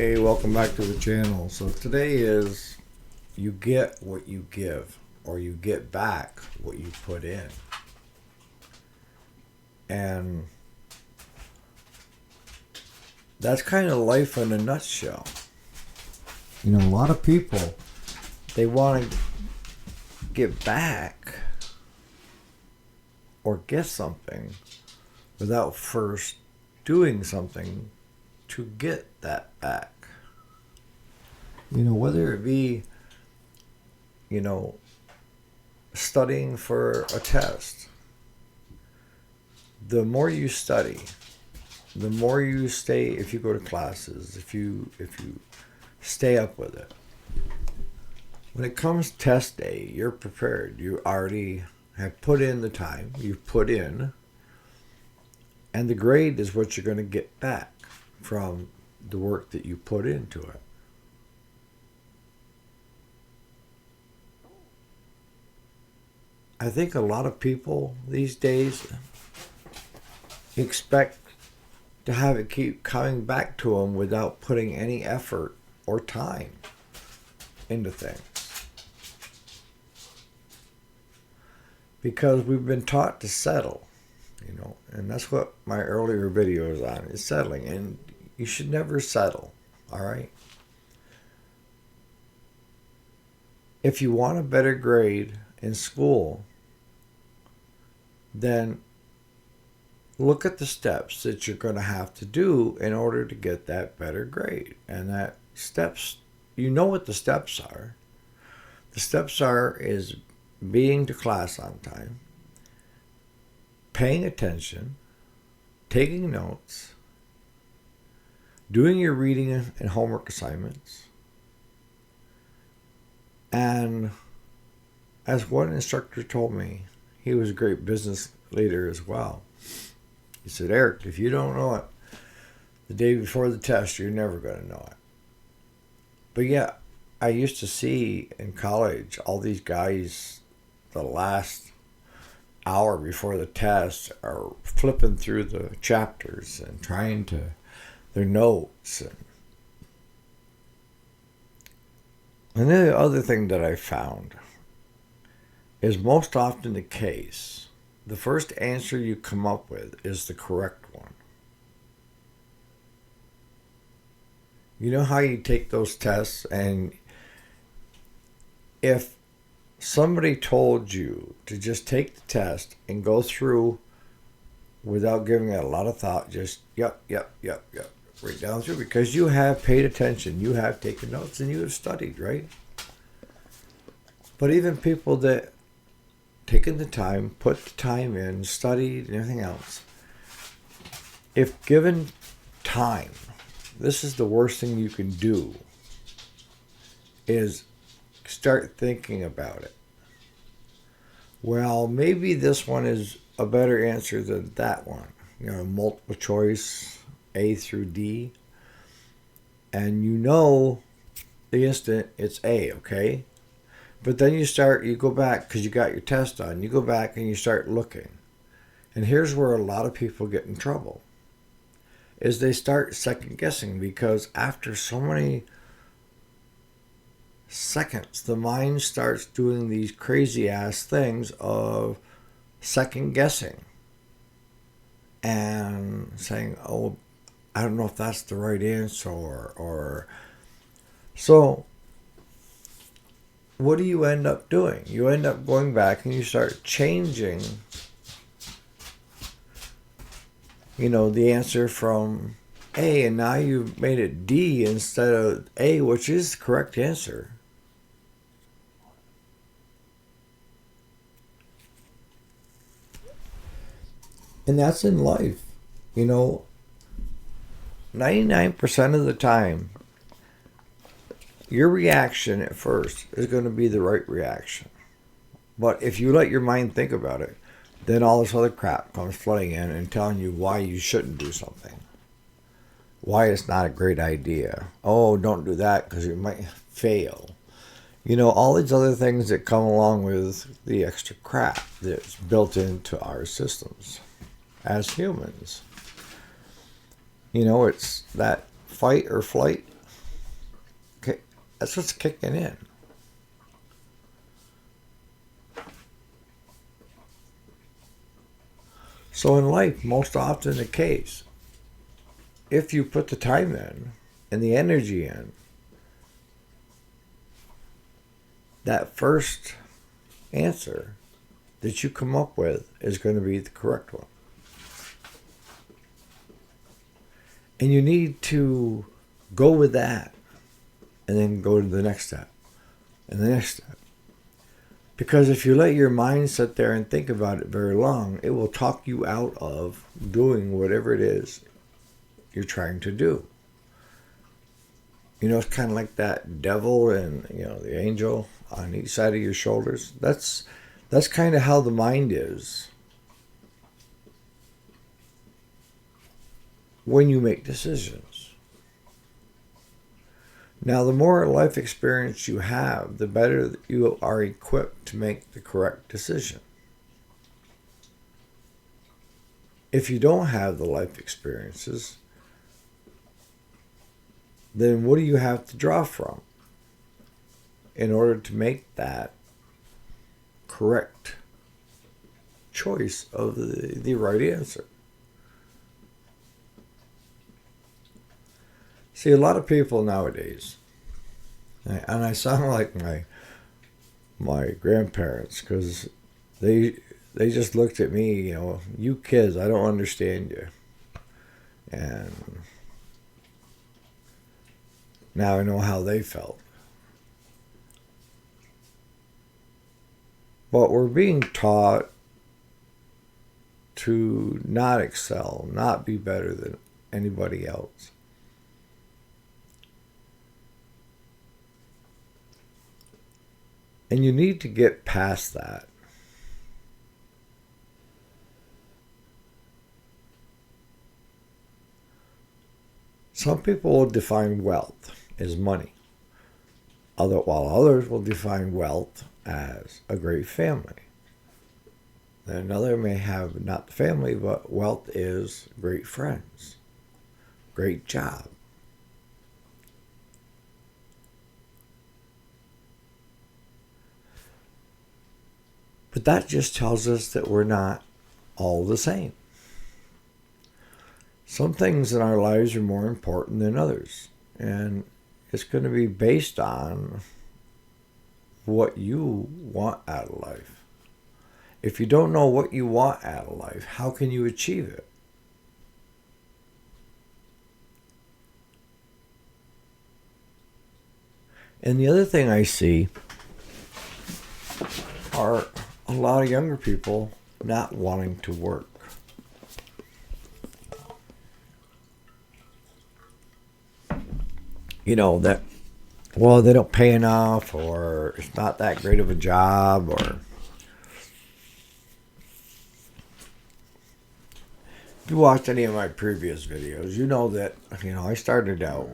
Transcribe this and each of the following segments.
Hey, welcome back to the channel. So today is you get what you give, or you get back what you put in. And that's kind of life in a nutshell. You know, a lot of people, they want to get back or get something without first doing something to get that back. You know, whether it be, studying for a test. The more you study, the more you stay, if you go to classes, if you stay up with it. When it comes test day, you're prepared. You already have put in the time, you've put in, and the grade is what you're going to get back from the work that you put into it. I think a lot of people these days expect to have it keep coming back to them without putting any effort or time into things. Because we've been taught to settle, and that's what my earlier video is on, is settling. And you should never settle, all right? If you want a better grade in school, then look at the steps that you're going to have to do in order to get that better grade. And that steps, you know what the steps are. The steps is being to class on time, paying attention, taking notes, doing your reading and homework assignments, and as one instructor told me, he was a great business leader as well. He said, Eric, if you don't know it the day before the test, you're never going to know it. But yeah, I used to see in college all these guys, the last hour before the test, are flipping through the chapters and trying to, their notes. And then the other thing that I found is most often the case, the first answer you come up with is the correct one. You know how you take those tests, and if somebody told you to just take the test and go through without giving it a lot of thought, just yep, right down through, because you have paid attention, you have taken notes, and you have studied, right? But even people that taken the time, put the time in, studied, and everything else, if given time, this is the worst thing you can do, is start thinking about it. Well, maybe this one is a better answer than that one. Multiple choice, A through D. And the instant it's A, okay? But then you go back, because you got your test on, you go back and you start looking. And here's where a lot of people get in trouble, is they start second guessing, because after so many seconds, the mind starts doing these crazy ass things of second guessing and saying, oh, I don't know if that's the right answer, or so what do you end up doing? You end up going back and you start changing, the answer from A, and now you've made it D instead of A, which is the correct answer. And that's in life. 99% of the time, your reaction at first is going to be the right reaction. But if you let your mind think about it, then all this other crap comes flooding in and telling you why you shouldn't do something. Why it's not a great idea. Oh, don't do that because you might fail. All these other things that come along with the extra crap that's built into our systems as humans. It's that fight or flight That's what's kicking in. So in life, most often the case, if you put the time in and the energy in, that first answer that you come up with is going to be the correct one. And you need to go with that and then go to the next step and the next step. Because if you let your mind sit there and think about it very long, it will talk you out of doing whatever it is you're trying to do. You know, it's kind of like that devil and, you know, the angel on each side of your shoulders. That's kind of how the mind is when you make decisions. Now, the more life experience you have, the better you are equipped to make the correct decision. If you don't have the life experiences, then what do you have to draw from in order to make that correct choice of the right answer? See, a lot of people nowadays, and I sound like my grandparents, because they just looked at me, you know, you kids, I don't understand you. And now I know how they felt. But we're being taught to not excel, not be better than anybody else. And you need to get past that. Some people will define wealth as money, while others will define wealth as a great family. Then another may have not the family, but wealth is great friends, great job. But that just tells us that we're not all the same. Some things in our lives are more important than others. And it's going to be based on what you want out of life. If you don't know what you want out of life, how can you achieve it? And the other thing I see are a lot of younger people not wanting to work. You know, that, well, they don't pay enough, or it's not that great of a job, or if you watched any of my previous videos, you know that, you know, I started out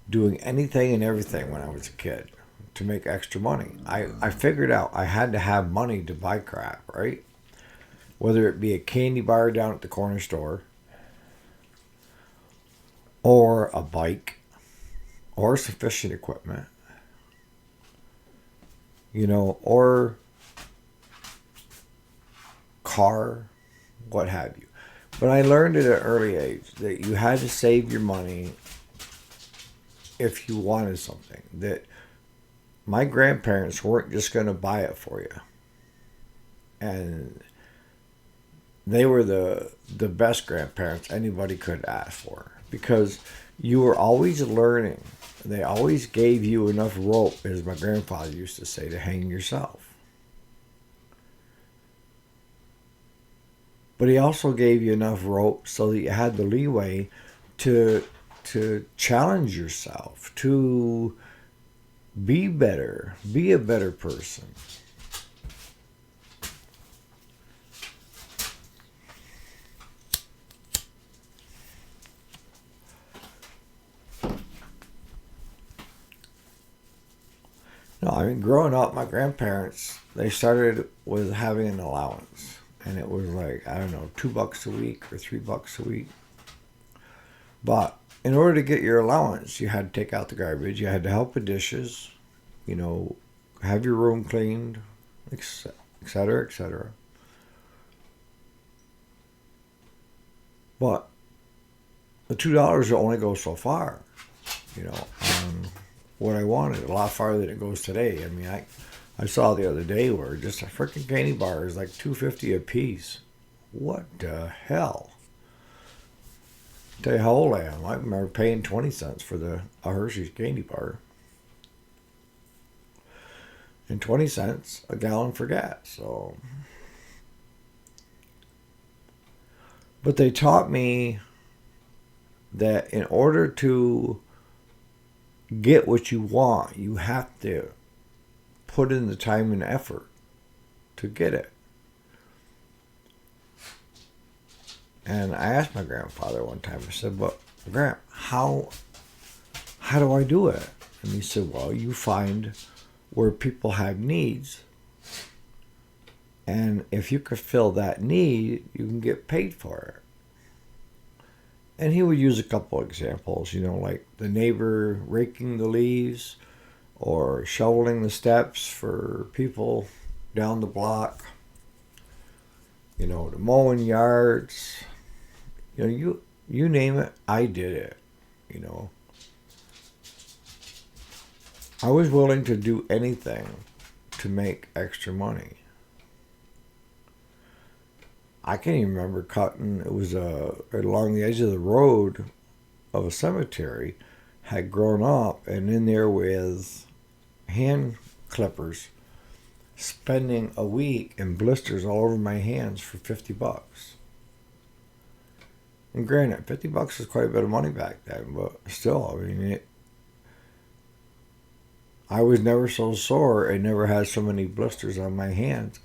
doing anything and everything when I was a kid to make extra money. I figured out I had to have money to buy crap, right? Whether it be a candy bar down at the corner store, or a bike, or some fishing equipment, you know, or car, what have you. But I learned at an early age that you had to save your money if you wanted something. That my grandparents weren't just going to buy it for you. And they were the best grandparents anybody could ask for, because you were always learning. They always gave you enough rope, as my grandfather used to say, to hang yourself. But he also gave you enough rope so that you had the leeway to challenge yourself, to be better, be a better person. No, I mean, growing up, my grandparents, they started with having an allowance. And it was like, I don't know, $2 a week or $3 a week. But in order to get your allowance, you had to take out the garbage, you had to help with dishes, you know, have your room cleaned, etc., etc. But the $2 will only go so far, you know, on what I wanted. A lot farther than it goes today. I mean, I saw the other day where just a freaking candy bar is like $2.50 a piece. What the hell? I'll tell you how old I am. I remember paying 20 cents for a Hershey's candy bar. And 20 cents a gallon for gas. So, but they taught me that in order to get what you want, you have to put in the time and effort to get it. And I asked my grandfather one time, I said, "But Grandpa, how do I do it?" And he said, "Well, you find where people have needs, and if you could fill that need, you can get paid for it." And he would use a couple of examples, you know, like the neighbor raking the leaves or shoveling the steps for people down the block, you know, the mowing yards, you know, you name it, I did it, you know. I was willing to do anything to make extra money. I can't even remember cutting, it was along the edge of the road of a cemetery, had grown up, and in there with hand clippers, spending a week in blisters all over my hands for $50. And granted, $50 was quite a bit of money back then, but still, I mean, I was never so sore and never had so many blisters on my hands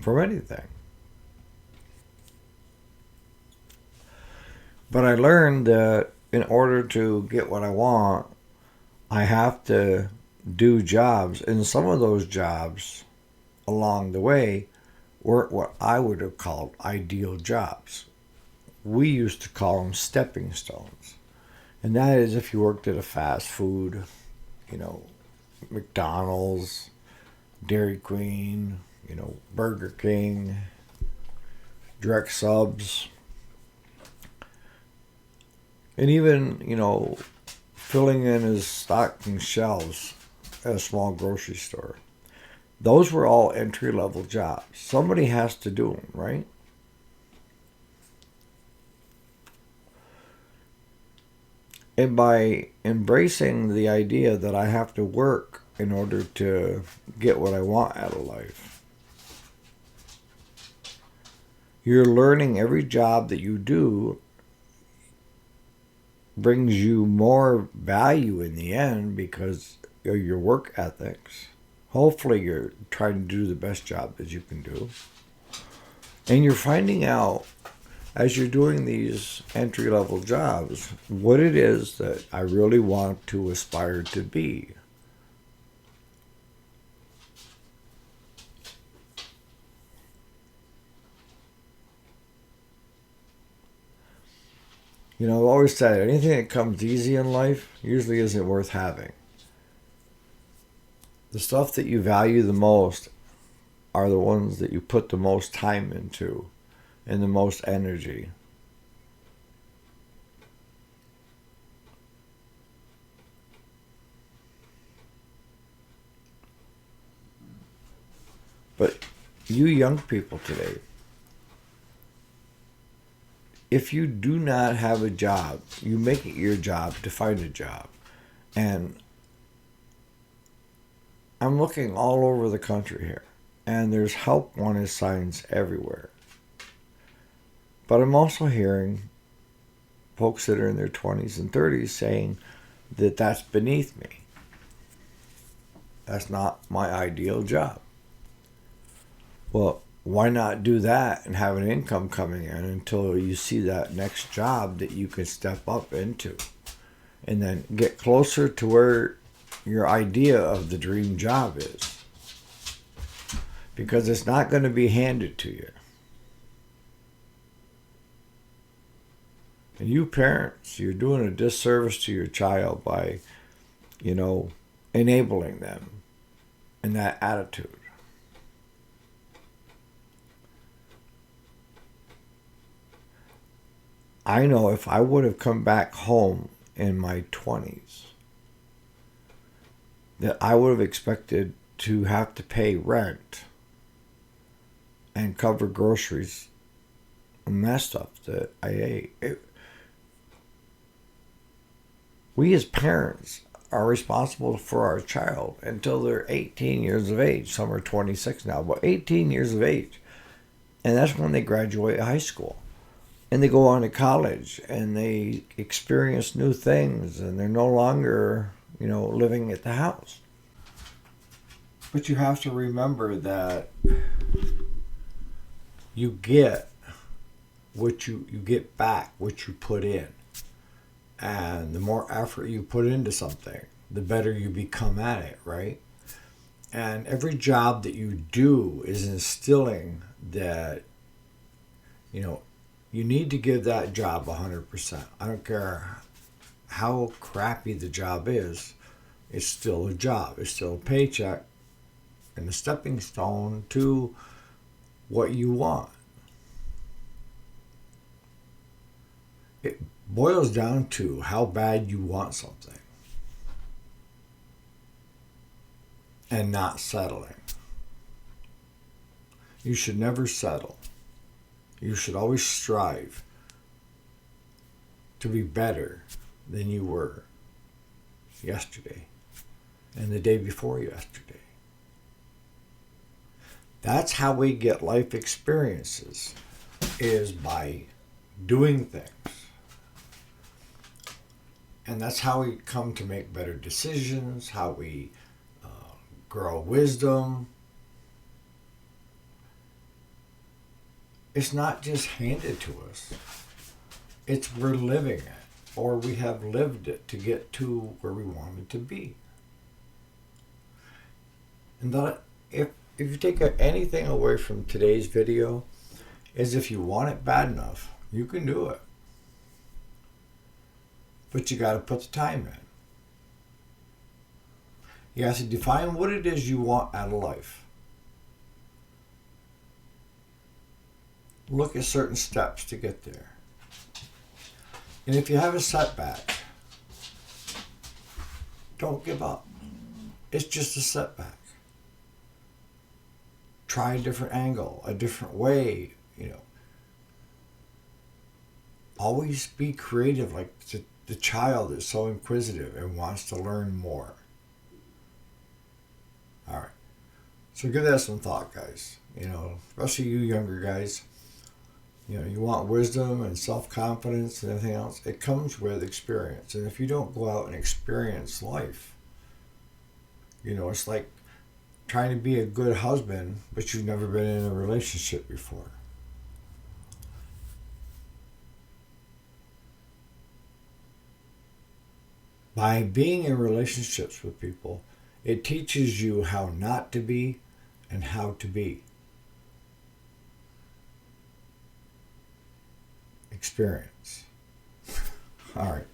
from anything. But I learned that in order to get what I want, I have to do jobs. And some of those jobs along the way weren't what I would have called ideal jobs. We used to call them stepping stones. And that is if you worked at a fast food, you know, McDonald's, Dairy Queen, you know, Burger King, direct subs, and even, you know, filling in his stocking shelves at a small grocery store. Those were all entry-level jobs. Somebody has to do them, right? And by embracing the idea that I have to work in order to get what I want out of life, you're learning every job that you do brings you more value in the end because of your work ethics. Hopefully you're trying to do the best job that you can do. And you're finding out as you're doing these entry-level jobs what it is that I really want to aspire to be. You know, I've always said anything that comes easy in life usually isn't worth having. The stuff that you value the most are the ones that you put the most time into and the most energy. But you young people today, if you do not have a job, you make it your job to find a job. And I'm looking all over the country here, and there's help wanted signs everywhere. But I'm also hearing folks that are in their 20s and 30s saying that that's beneath me. That's not my ideal job. Well, why not do that and have an income coming in until you see that next job that you can step up into and then get closer to where your idea of the dream job is? Because it's not going to be handed to you. And you parents, you're doing a disservice to your child by, enabling them in that attitude. I know if I would have come back home in my 20s, that I would have expected to have to pay rent and cover groceries and that stuff that I ate. We as parents are responsible for our child until they're 18 years of age. Some are 26 now, but 18 years of age. And that's when they graduate high school. And they go on to college and they experience new things and they're no longer, living at the house. But you have to remember that you get you get back what you put in. And the more effort you put into something, the better you become at it, right? And every job that you do is instilling that, you need to give that job 100%. I don't care how crappy the job is, it's still a job. It's still a paycheck and a stepping stone to what you want. It boils down to how bad you want something and not settling. You should never settle. You should always strive to be better than you were yesterday and the day before yesterday. That's how we get life experiences, is by doing things. And that's how we come to make better decisions, how we grow wisdom. It's not just handed to us. It's we're living it, or we have lived it to get to where we wanted to be. And that if you take anything away from today's video, is if you want it bad enough, you can do it. But you got to put the time in. You have to define what it is you want out of life. Look at certain steps to get there. And if you have a setback, don't give up. It's just a setback. Try a different angle, a different way, Always be creative, like the child is so inquisitive and wants to learn more. All right. So give that some thought, guys. Especially you younger guys. You want wisdom and self-confidence and everything else. It comes with experience. And if you don't go out and experience life, it's like trying to be a good husband, but you've never been in a relationship before. By being in relationships with people, it teaches you how not to be and how to be. Experience. All right.